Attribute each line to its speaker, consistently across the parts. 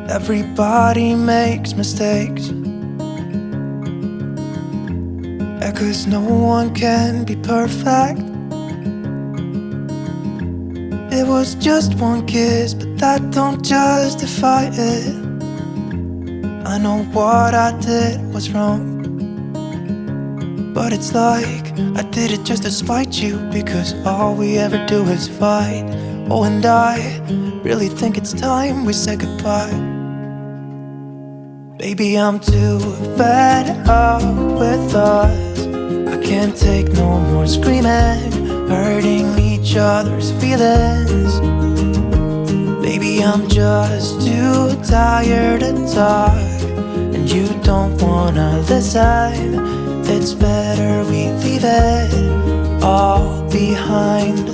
Speaker 1: Everybody makes mistakes, 'cause no one can be perfect. It was just one kiss, but that don't justify it. I know what I did was wrong, but it's like I did it just to spite you, because all we ever do is fight. Oh, and I really think it's time we say goodbye. Baby, I'm too fed up with us. I can't take no more screaming, hurting each other's feelings. Baby, I'm just too tired to talk, and you don't wanna listen. It's better we leave it all behind.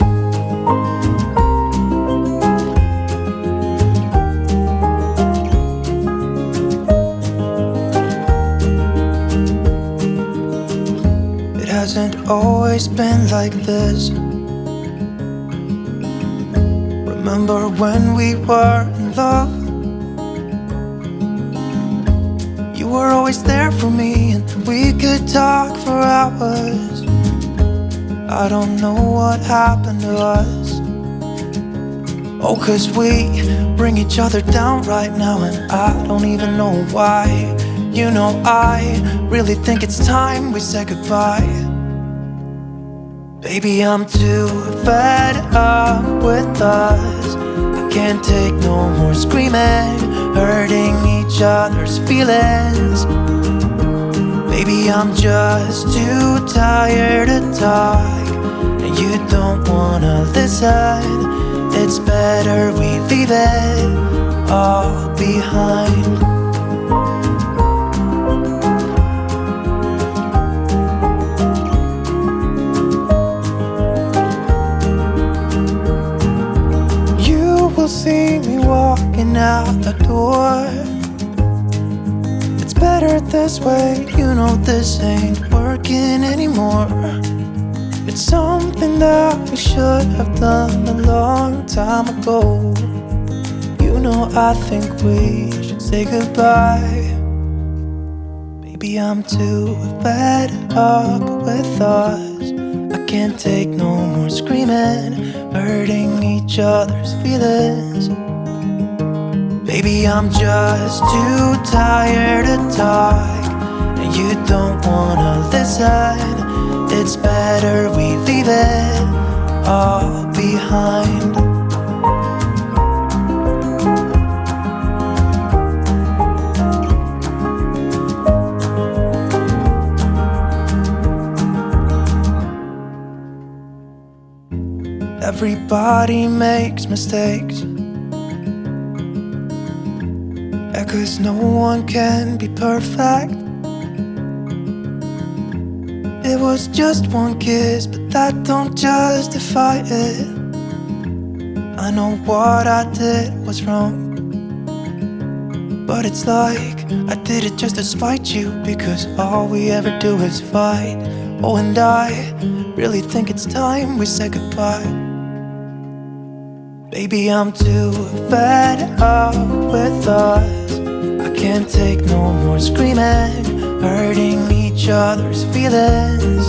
Speaker 1: It hasn't always been like this. Remember when we were in love? You were always there for me, and we could talk for hours. I don't know what happened to us. Oh, 'cause we bring each other down right now, and I don't even know why. You know, I really think it's time we say goodbye. Baby, I'm too fed up with us. I can't take no more screaming, hurting each other's feelings. Baby, I'm just too tired to talk, and you don't wanna listen. It's better we leave it all behind. See me walking out the door. It's better this way, you know this ain't working anymore. It's something that we should have done a long time ago. You know, I think we should say goodbye. Baby, I'm too fed up with us. I can't take no more screaming, hurting each other's feelings. Baby, I'm just too tired to talk, and you don't wanna listen. It's better we leave it all behind. Everybody makes mistakes, 'cause no one can be perfect. It was just one kiss, but that don't justify it. I know what I did was wrong, but it's like I did it just to spite you, because all we ever do is fight. Oh, and I really think it's time we say goodbye. Baby, I'm too fed up with us. I can't take no more screaming, hurting each other's feelings.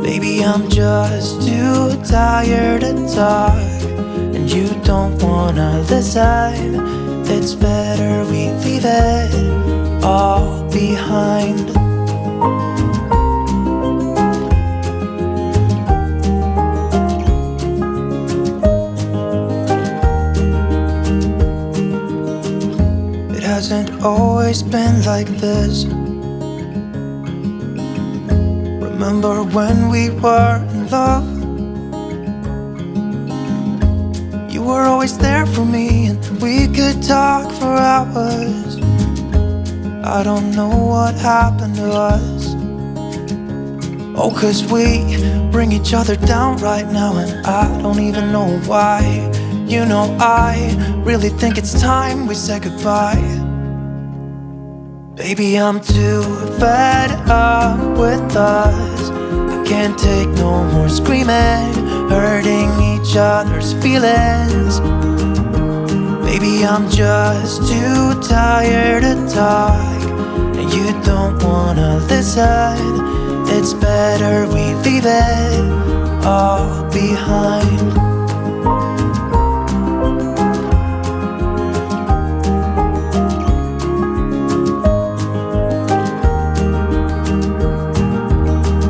Speaker 1: Baby, I'm just too tired to talk, and you don't wanna listen. It's better we leave it all behind. Hasn't always been like this. Remember when we were in love? You were always there for me, and we could talk for hours. I don't know what happened to us. Oh, 'cause we bring each other down right now, and I don't even know why. You know, I really think it's time we say goodbye. Baby, I'm too fed up with us. I can't take no more screaming, hurting each other's feelings. Baby, I'm just too tired to talk, and you don't wanna listen. It's better we leave it all behind.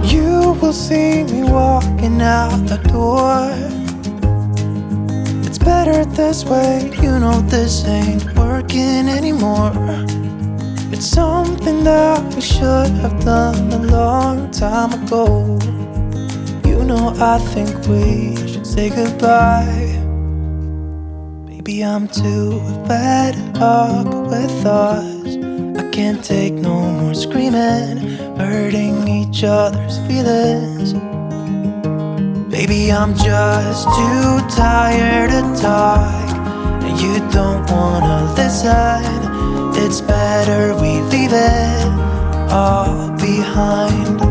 Speaker 1: You will see me walking out the door. It's better this way, you know this ain't working anymore. It's something that we should have done a long time ago. You know I think we should say goodbye. Baby, I'm too fed up with us. I can't take no more screaming, hurting each other's feelings. Baby, I'm just too tired to talk, and you don't wanna listen. It's better we leave it all behind.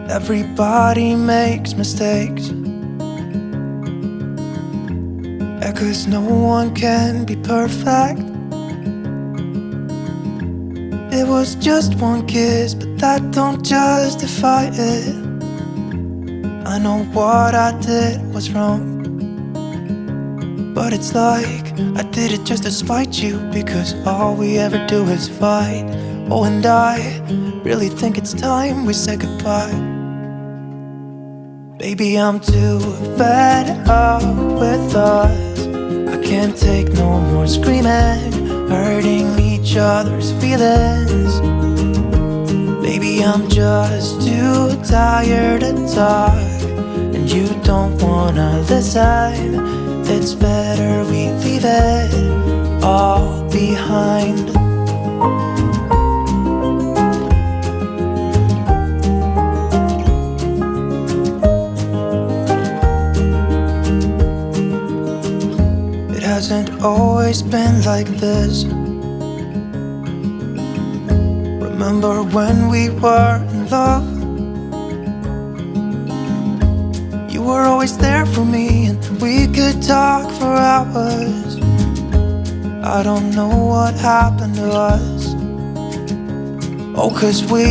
Speaker 1: Everybody makes mistakes, 'cause no one can be perfect. It was just one kiss, but that don't justify it. I know what I did was wrong, but it's like I did it just to spite you, because all we ever do is fight. Oh, and I really think it's time we said goodbye. Baby, I'm too fed up with us. I can't take no more screaming, hurting each other's feelings. Baby, I'm just too tired to talk, and you don't wanna listen. It's better we leave it all behind. It hasn't always been like this. Remember when we were in love? You were always there for me, and we could talk for hours. I don't know what happened to us. Oh, 'cause we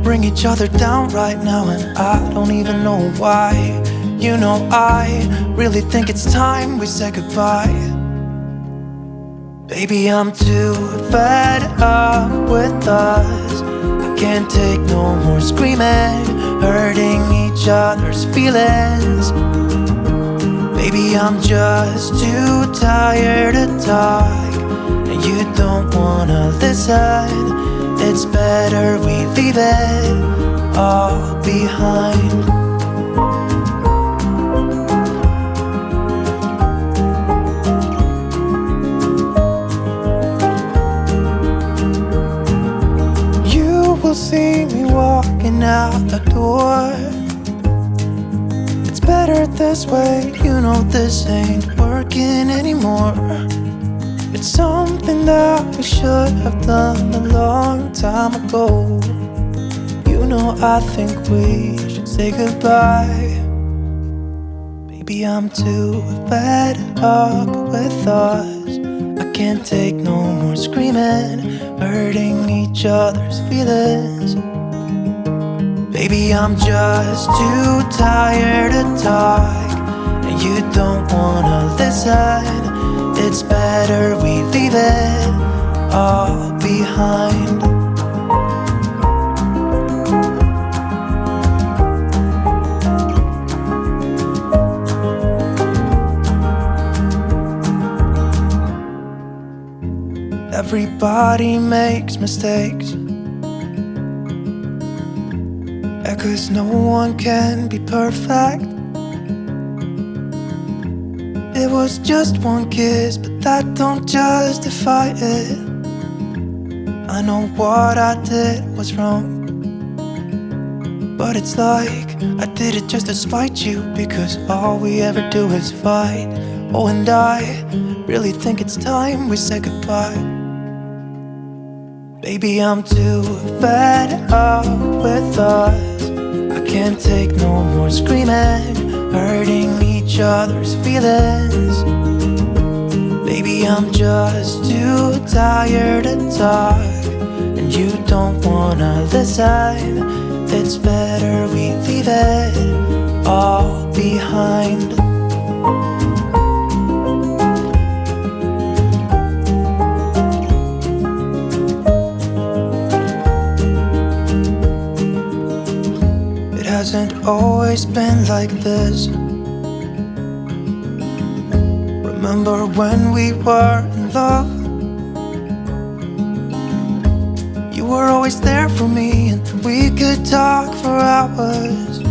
Speaker 1: bring each other down right now, and I don't even know why. You know I really think it's time we said goodbye. Baby, I'm too fed up with us. I can't take no more screaming, hurting each other's feelings. Baby, I'm just too tired to talk, and you don't wanna listen. It's better we leave it all behind. See me walking out the door. It's better this way, you know this ain't working anymore. It's something that we should have done a long time ago. You know I think we should say goodbye. Baby, I'm too fed up with us. I can't take no more screaming, hurting each other's feelings. Baby, I'm just too tired to talk, and you don't wanna listen. It's better we leave it all behind. Everybody makes mistakes, 'cause no one can be perfect. It was just one kiss, but that don't justify it. I know what I did was wrong, but it's like I did it just to spite you, because all we ever do is fight. Oh, and I really think it's time we said goodbye. Baby, I'm too fed up with us. I can't take no more screaming, hurting each other's feelings. Baby, I'm just too tired to talk, and you don't wanna listen. It's better we leave it all behind. It hasn't always been like this. Remember when we were in love? You were always there for me, and we could talk for hours.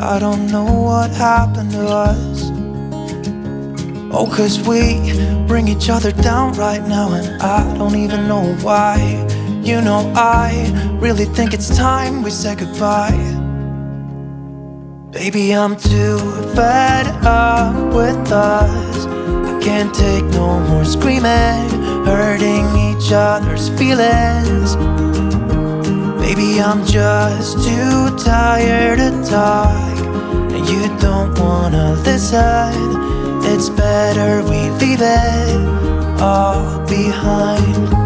Speaker 1: I don't know what happened to us. Oh, 'cause we bring each other down right now, and I don't even know why. You know, I really think it's time we said goodbye. Baby, I'm too fed up with us. I can't take no more screaming, hurting each other's feelings. Baby, I'm just too tired to talk, and you don't wanna listen. It's better we leave it all behind.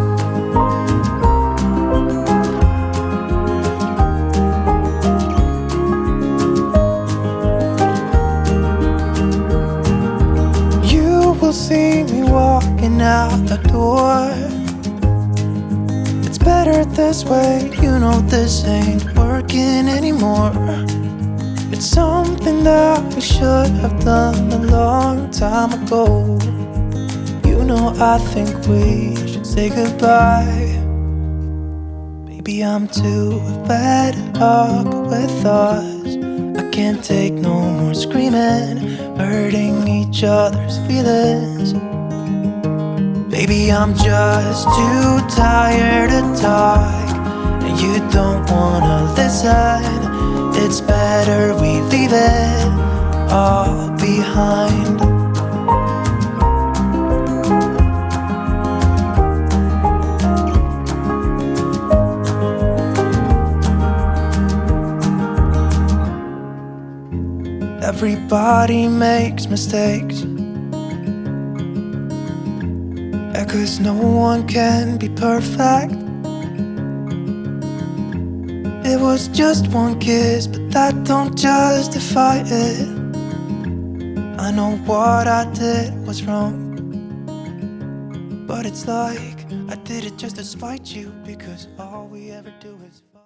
Speaker 1: See me walking out the door. It's better this way, you know this ain't working anymore. It's something that we should have done a long time ago. You know, I think we should say goodbye. Baby, I'm too fed up with us. I can't take no more screaming, hurting each other's feelings. Baby, I'm just too tired to talk, and you don't wanna listen. It's better we leave it all behind. Everybody makes mistakes, yeah, 'cause no one can be perfect. It was just one kiss, but that don't justify it. I know what I did was wrong, but it's like I did it just to spite you, because all we ever do is fight.